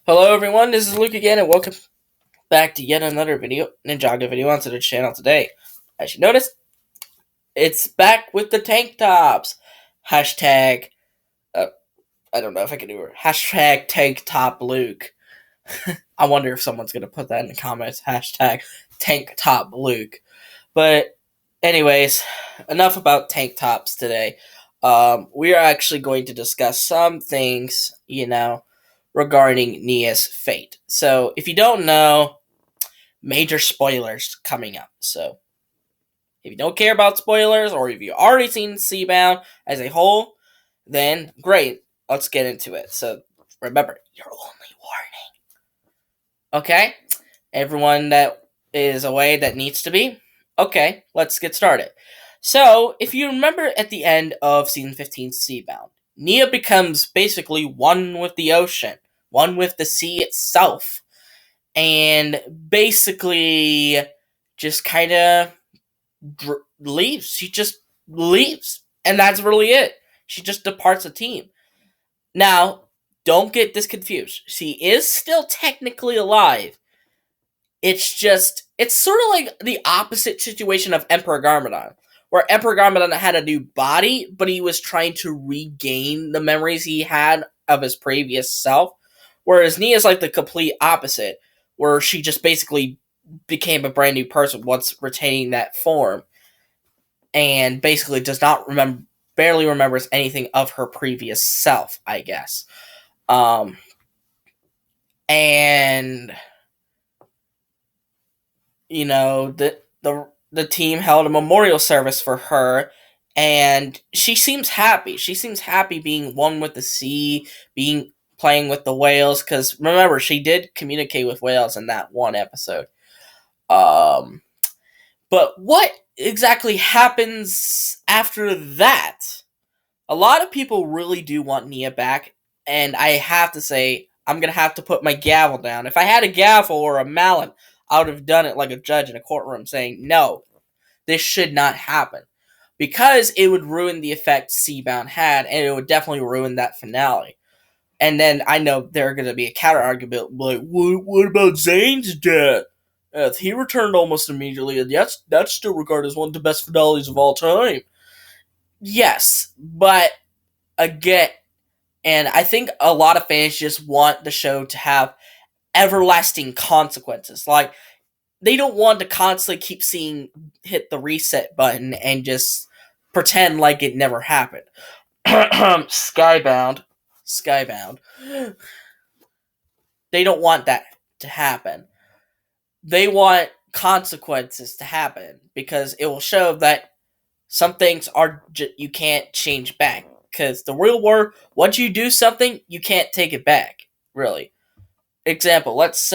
Hello everyone, this is Luke again, and welcome back to yet another Ninjago video onto the channel today. As you noticed, it's back with the tank tops. Hashtag, uh, I don't know if I can do it. Hashtag tank top Luke. I wonder if someone's going to put that in the comments. Hashtag tank top Luke. But anyways, enough about tank tops today. We are actually going to discuss some things, regarding Nya's fate. So, if you don't know, major spoilers coming up. So, if you don't care about spoilers, or if you've already seen Seabound as a whole, then great. Let's get into it. So, remember, your only warning. Okay? Everyone that is away that needs to be? Okay, let's get started. So, if you remember at the end of season 15 Seabound, Nya becomes basically one with the ocean, one with the sea itself, and basically just kind of leaves. She just leaves, and that's really it. She just departs the team. Now, don't get this confused. She is still technically alive. It's sort of like the opposite situation of Emperor Garmadon, where Emperor Garmadon had a new body, but he was trying to regain the memories he had of his previous self. Whereas Nia is like the complete opposite, where she just basically became a brand new person once retaining that form, and basically does not remember, barely remembers anything of her previous self, I guess. Um, and the team held a memorial service for her, and she seems happy. She seems happy being one with the sea, being playing with the whales. Because remember, she did communicate with whales in that one episode. But what exactly happens after that? A lot of people really do want Nya back, and I have to say, I'm gonna have to put my gavel down. If I had a gavel or a mallet, I would have done it like a judge in a courtroom saying, no, this should not happen. Because it would ruin the effect Seabound had, and it would definitely ruin that finale. And then I know there are going to be a counter argument like, what about Zane's death? He returned almost immediately, and that's still regarded as one of the best finales of all time. Yes, but again, and I think a lot of fans just want the show to have everlasting consequences. Like, they don't want to constantly keep seeing hit the reset button and just pretend like it never happened. Skybound. They don't want that to happen. They want consequences to happen because it will show that some things you can't change back. Because the real world, once you do something, you can't take it back. Really. Example, let's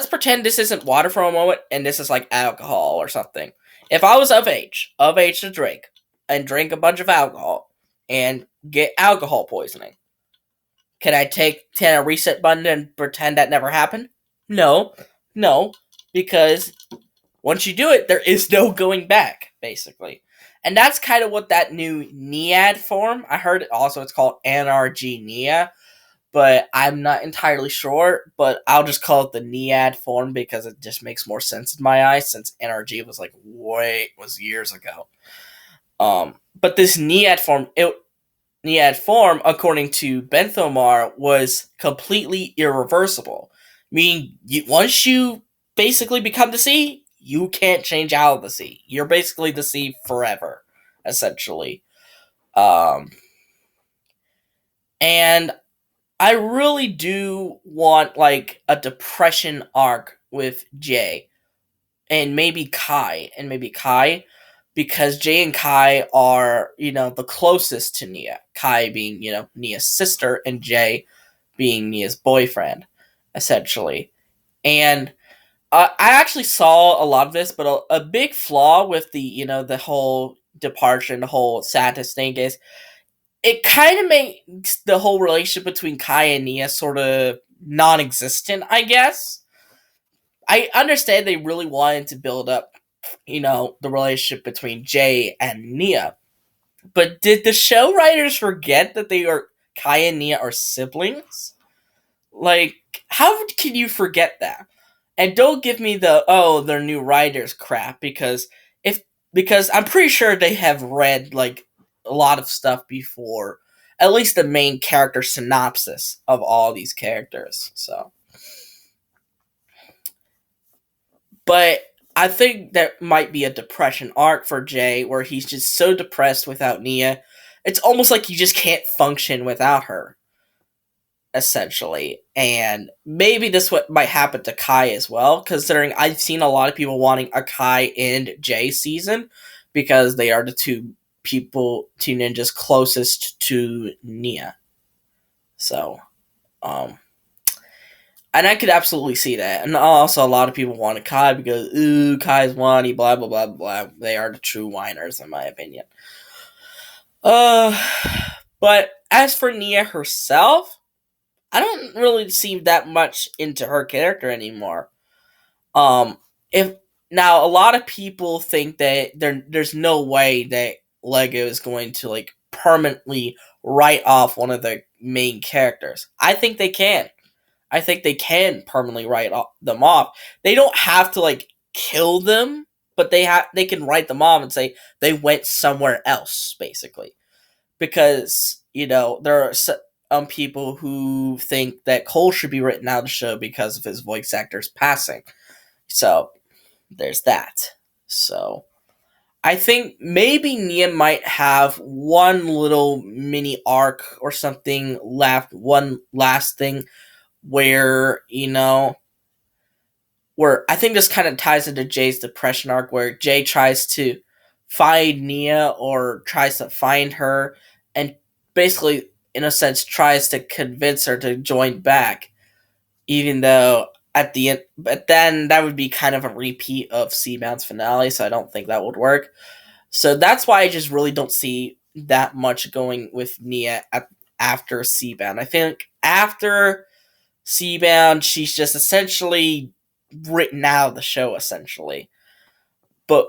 pretend this isn't water for a moment and this is like alcohol or something. If I was of age to drink, and drink a bunch of alcohol and get alcohol poisoning, can I hit a reset button and pretend that never happened? No, no, because once you do it, there is no going back, basically. And that's kind of what that new Nyad form, I heard it's called NRG Nya, but I'm not entirely sure. But I'll just call it the Nyad form because it just makes more sense in my eyes, since NRG was years ago. But this Nyad form, according to Benthomar, was completely irreversible. Meaning, once you basically become the sea, you can't change out of the sea. You're basically the sea forever, essentially. And I really do want like a depression arc with Jay and maybe Kai, because Jay and Kai are, the closest to Nya. Kai being, Nya's sister, and Jay being Nya's boyfriend, essentially. And I actually saw a lot of this, but a big flaw with the whole departure and the whole sadness thing is it kind of makes the whole relationship between Kai and Nya sort of non-existent, I guess. I understand they really wanted to build up, the relationship between Jay and Nya, but did the show writers forget that Kai and Nya are siblings? Like, how can you forget that? And don't give me the they're new writers crap if because I'm pretty sure they have read like a lot of stuff before, at least the main character synopsis of all these characters. So, but I think that might be a depression arc for Jay, where he's just so depressed without Nya. It's almost like he just can't function without her, essentially. And maybe this what might happen to Kai as well, considering I've seen a lot of people wanting a Kai and Jay season because they are the two ninjas closest to Nya. So, um, and I could absolutely see that. And also, a lot of people wanted Kai because, ooh, Kai's whiny, blah, blah, blah, blah. They are the true whiners, in my opinion. Uh, but as for Nya herself, I don't really see that much into her character anymore. If now a lot of people think that there's no way that Lego is going to like permanently write off one of the main characters. I think they can. I think they can permanently them off. They don't have to like kill them, but they can write them off and say they went somewhere else, basically. Because there are some people who think that Cole should be written out of the show because of his voice actor's passing. So there's that. So I think maybe Nya might have one little mini arc or something left, one last thing where, where I think this kind of ties into Jay's depression arc, where Jay tries to find Nya or tries to find her and basically, in a sense, tries to convince her to join back, even though at the end, but then that would be kind of a repeat of Seabound's finale, so I don't think that would work. So that's why I just really don't see that much going with Nya after Seabound. I think after Seabound, she's just essentially written out of the show, essentially. But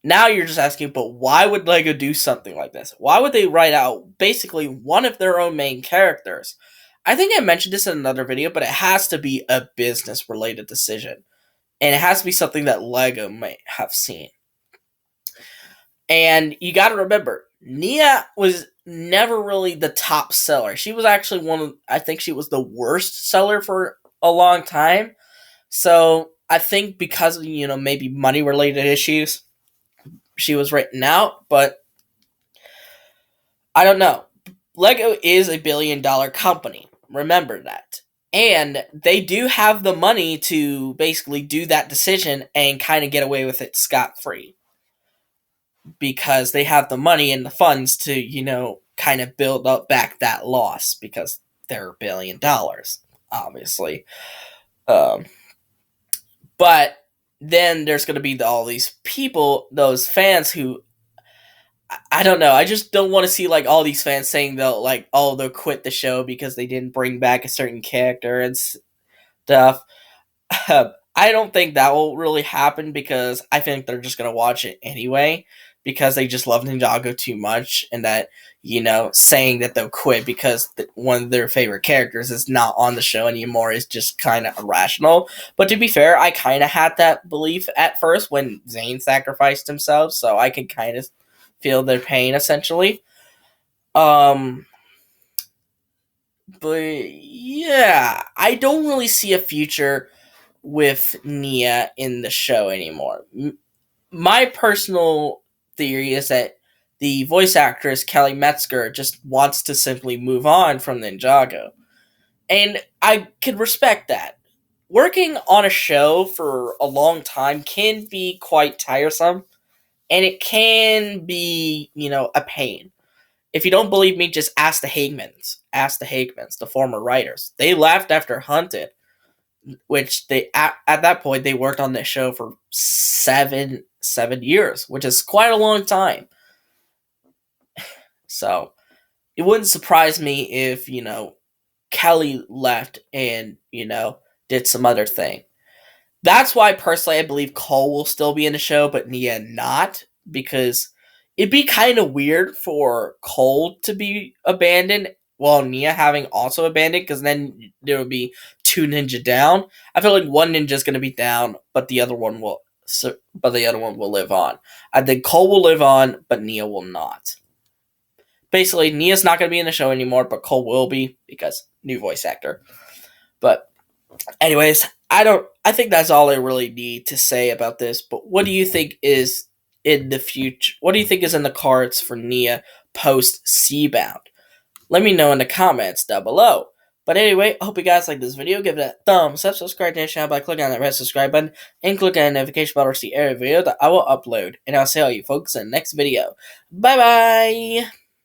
now you're just asking, but why would Lego do something like this? Why would they write out basically one of their own main characters? I think I mentioned this in another video, but it has to be a business related decision. And it has to be something that Lego might have seen. And you gotta remember, Nya was never really the top seller. She was actually I think she was the worst seller for a long time. So I think because of, maybe money related issues, she was written out, but I don't know. Lego is a $1 billion company. Remember that. And they do have the money to basically do that decision and kind of get away with it scot free. Because they have the money and the funds to, kind of build up back that loss because they're $1 billion, obviously. But then there's going to be all these people, those fans who, I don't know. I just don't want to see like all these fans saying they'll quit the show because they didn't bring back a certain character and stuff. I don't think that will really happen because I think they're just gonna watch it anyway because they just love Ninjago too much, and that saying that they'll quit because one of their favorite characters is not on the show anymore is just kind of irrational. But to be fair, I kind of had that belief at first when Zane sacrificed himself, so I can kind of feel their pain essentially. But yeah, I don't really see a future with Nya in the show anymore. My personal theory is that the voice actress Kelly Metzger just wants to simply move on from Ninjago. And I can respect that. Working on a show for a long time can be quite tiresome, and it can be, a pain. If you don't believe me, just ask the Hagmans. Ask the Hagmans, the former writers. They left after Hunted, which they at that point they worked on this show for seven years, which is quite a long time. So it wouldn't surprise me if Kelly left and did some other thing. That's why personally I believe Cole will still be in the show, but Nya not, because it'd be kind of weird for Cole to be abandoned well, Nya having also abandoned, because then there would be two ninja down. I feel like one ninja is going to be down, but the other one will. But the other one will live on. I think Cole will live on, but Nya will not. Basically, Nya's not going to be in the show anymore, but Cole will be because new voice actor. But anyways, I think that's all I really need to say about this. But what do you think is in the future? What do you think is in the cards for Nya post Seabound? Let me know in the comments down below. But anyway, I hope you guys like this video. Give it a thumbs up, subscribe to the channel by clicking on that red subscribe button, and click on the notification bell to see every video that I will upload. And I'll see all you folks in the next video. Bye bye!